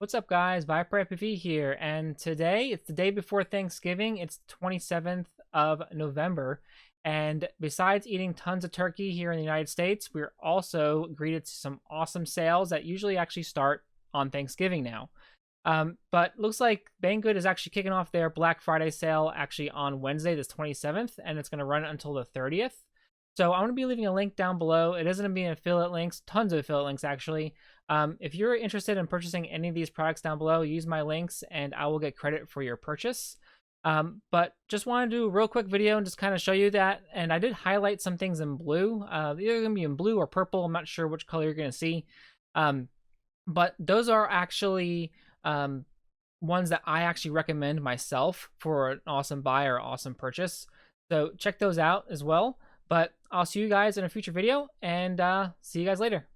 What's up, guys? Viper FPV here, and today it's the day before Thanksgiving. It's 27th of November, and besides eating tons of turkey here in the United States, we're also greeted to some awesome sales that usually actually start on Thanksgiving now. But looks like Banggood is actually kicking off their Black Friday sale actually on Wednesday, this 27th, and it's going to run until the 30th. So I'm going to be leaving a link down below. It is going to be an affiliate links, tons of affiliate links actually. If you're interested in purchasing any of these products down below, use my links and I will get credit for your purchase. But just want to do a real quick video and just kind of show you that. And I did highlight some things in blue. They're going to be in blue or purple. I'm not sure which color you're going to see. But those are actually ones that I actually recommend myself for an awesome buy or awesome purchase. So check those out as well. But I'll see you guys in a future video and see you guys later.